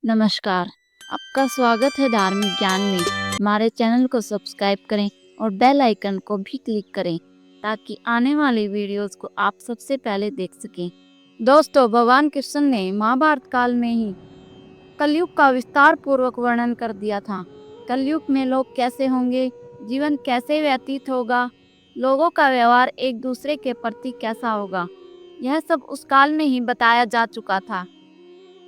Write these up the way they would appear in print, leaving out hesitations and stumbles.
नमस्कार, आपका स्वागत है धार्मिक ज्ञान में। हमारे चैनल को सब्सक्राइब करें और बेल आइकन को भी क्लिक करें ताकि आने वाली वीडियोस को आप सबसे पहले देख सकें। दोस्तों, भगवान कृष्ण ने महाभारत काल में ही कलयुग का विस्तार पूर्वक वर्णन कर दिया था। कलयुग में लोग कैसे होंगे, जीवन कैसे व्यतीत होगा, लोगों का व्यवहार एक दूसरे के प्रति कैसा होगा, यह सब उस काल में ही बताया जा चुका था।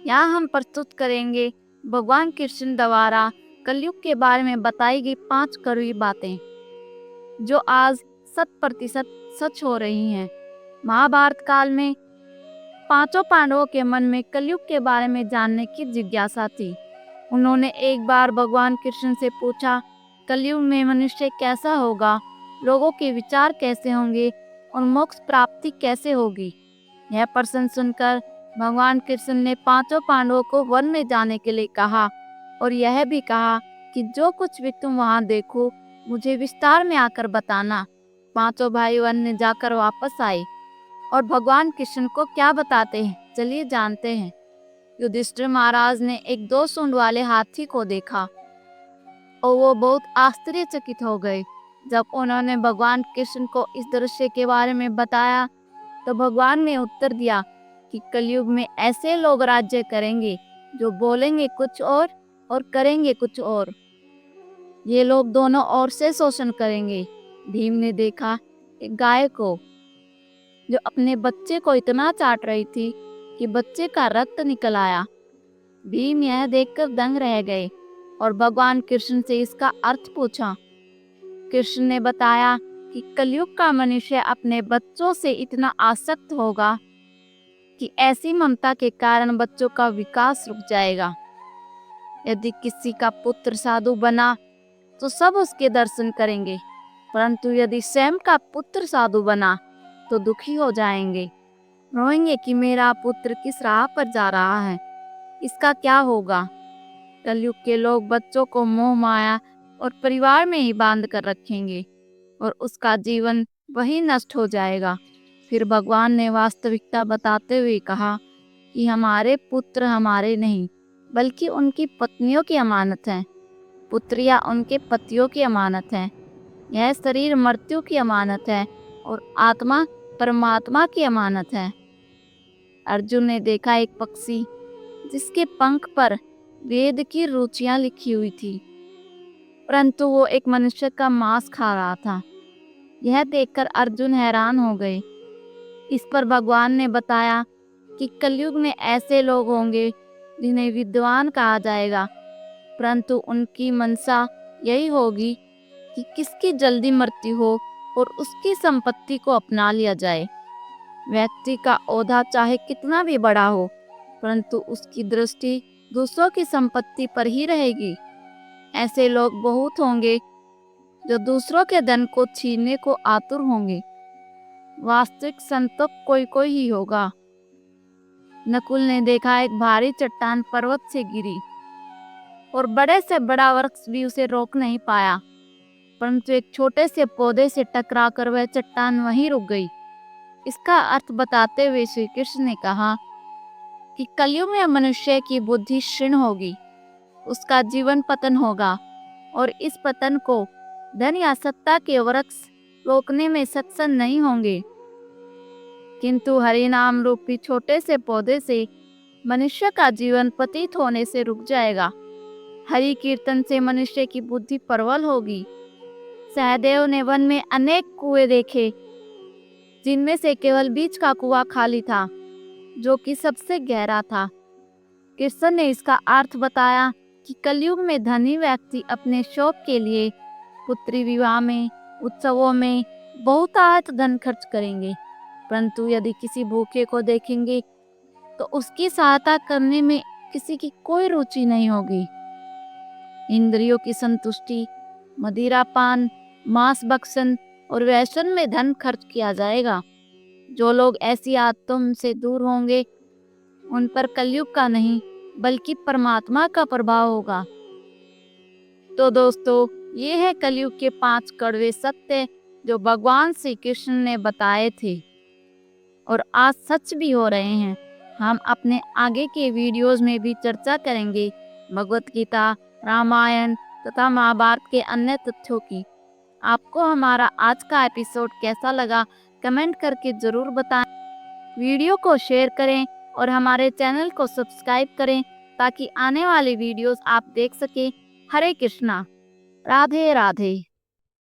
यहाँ हम प्रस्तुत करेंगे भगवान कृष्ण द्वारा कलयुग के बारे में बताई गई 5 कड़वी बातें जो आज 100% सच हो रही हैं। महाभारत काल में पांचों पांडवों के मन में कलयुग के बारे में जानने की जिज्ञासा थी। उन्होंने एक बार भगवान कृष्ण से पूछा, कलयुग में मनुष्य कैसा होगा, लोगों के विचार कैसे होंगे और मोक्ष प्राप्ति कैसे होगी। यह प्रश्न सुनकर भगवान कृष्ण ने पांचों पांडवों को वन में जाने के लिए कहा और यह भी कहा कि जो कुछ भी तुम वहां देखो मुझे विस्तार में आकर बताना। पांचों भाई वन में जाकर वापस आए और भगवान कृष्ण को क्या बताते हैं, चलिए जानते हैं। युधिष्ठिर महाराज ने एक 2 सूंड वाले हाथी को देखा और वो बहुत आश्चर्यचकित हो गए। जब उन्होंने भगवान कृष्ण को इस दृश्य के बारे में बताया तो भगवान ने उत्तर दिया कि कलयुग में ऐसे लोग राज्य करेंगे जो बोलेंगे कुछ और करेंगे कुछ और। ये लोग दोनों ओर से शोषण करेंगे। भीम ने देखा एक गाय को जो अपने बच्चे को इतना चाट रही थी कि बच्चे का रक्त निकल आया। भीम यह देखकर दंग रह गए और भगवान कृष्ण से इसका अर्थ पूछा। कृष्ण ने बताया कि कलयुग का मनुष्य अपने बच्चों से इतना आसक्त होगा कि ऐसी ममता के कारण बच्चों का विकास रुक जाएगा। यदि किसी का पुत्र साधु बना तो सब उसके दर्शन करेंगे, परंतु यदि स्वयं का पुत्र साधु बना तो दुखी हो जाएंगे, रोएंगे कि मेरा पुत्र किस राह पर जा रहा है, इसका क्या होगा। कलयुग के लोग बच्चों को मोह माया और परिवार में ही बांध कर रखेंगे और उसका जीवन वही नष्ट हो जाएगा। फिर भगवान ने वास्तविकता बताते हुए कहा कि हमारे पुत्र हमारे नहीं बल्कि उनकी पत्नियों की अमानत है। पुत्रियां उनके पतियों की अमानत है। यह शरीर मृत्यु की अमानत है और आत्मा परमात्मा की अमानत है। अर्जुन ने देखा एक पक्षी जिसके पंख पर वेद की रुचियां लिखी हुई थी, परंतु वो एक मनुष्य का मांस खा रहा था। यह देखकर अर्जुन हैरान हो गए। इस पर भगवान ने बताया कि कलयुग में ऐसे लोग होंगे जिन्हें विद्वान कहा जाएगा, परंतु उनकी मनसा यही होगी कि किसकी जल्दी मृत्यु हो और उसकी संपत्ति को अपना लिया जाए। व्यक्ति का ओहदा चाहे कितना भी बड़ा हो, परंतु उसकी दृष्टि दूसरों की संपत्ति पर ही रहेगी। ऐसे लोग बहुत होंगे जो दूसरों के धन को छीनने को आतुर होंगे। वास्तविक संत तो कोई कोई ही होगा। नकुल ने देखा एक भारी चट्टान पर्वत से गिरी और बड़े से बड़ा वृक्ष भी उसे रोक नहीं पाया, परंतु एक छोटे से पौधे से टकराकर वह चट्टान वहीं रुक गई। इसका अर्थ बताते हुए श्री कृष्ण ने कहा कि कलयुग में मनुष्य की बुद्धि क्षीण होगी, उसका जीवन पतन होगा और इस पतन को धन या सत्ता के वृक्ष रोकने में सक्षम नहीं होंगे, किंतु हरि नाम रूपी छोटे से पौधे से मनुष्य का जीवन पतित होने से रुक जाएगा। हरि कीर्तन से मनुष्य की बुद्धि प्रबल होगी। सहदेव ने वन में अनेक कुएं देखे, जिनमें से केवल बीच का कुआं खाली था, जो कि सबसे गहरा था। कृष्ण ने इसका अर्थ बताया कि कलयुग में धनी व्यक्ति अपने शौक के लिए पुत्री विवाह में, उत्सवों में बहुतायत धन खर्च करेंगे, परंतु यदि किसी भूखे को देखेंगे तो उसकी सहायता करने में किसी की कोई रुचि नहीं होगी। इंद्रियों की संतुष्टि, मदिरापान, मांस भक्षण और व्यसन में धन खर्च किया जाएगा। जो लोग ऐसी आदतों से दूर होंगे उन पर कलयुग का नहीं बल्कि परमात्मा का प्रभाव होगा। तो दोस्तों, ये है कलयुग के 5 कड़वे सत्य जो भगवान श्री कृष्ण ने बताए थे और आज सच भी हो रहे हैं। हम अपने आगे के वीडियोस में भी चर्चा करेंगे भगवत गीता, रामायण तथा महाभारत के अन्य तथ्यों की। आपको हमारा आज का एपिसोड कैसा लगा कमेंट करके ज़रूर बताएं। वीडियो को शेयर करें और हमारे चैनल को सब्सक्राइब करें ताकि आने वाले वीडियोस आप देख सकें। हरे कृष्णा, राधे राधे।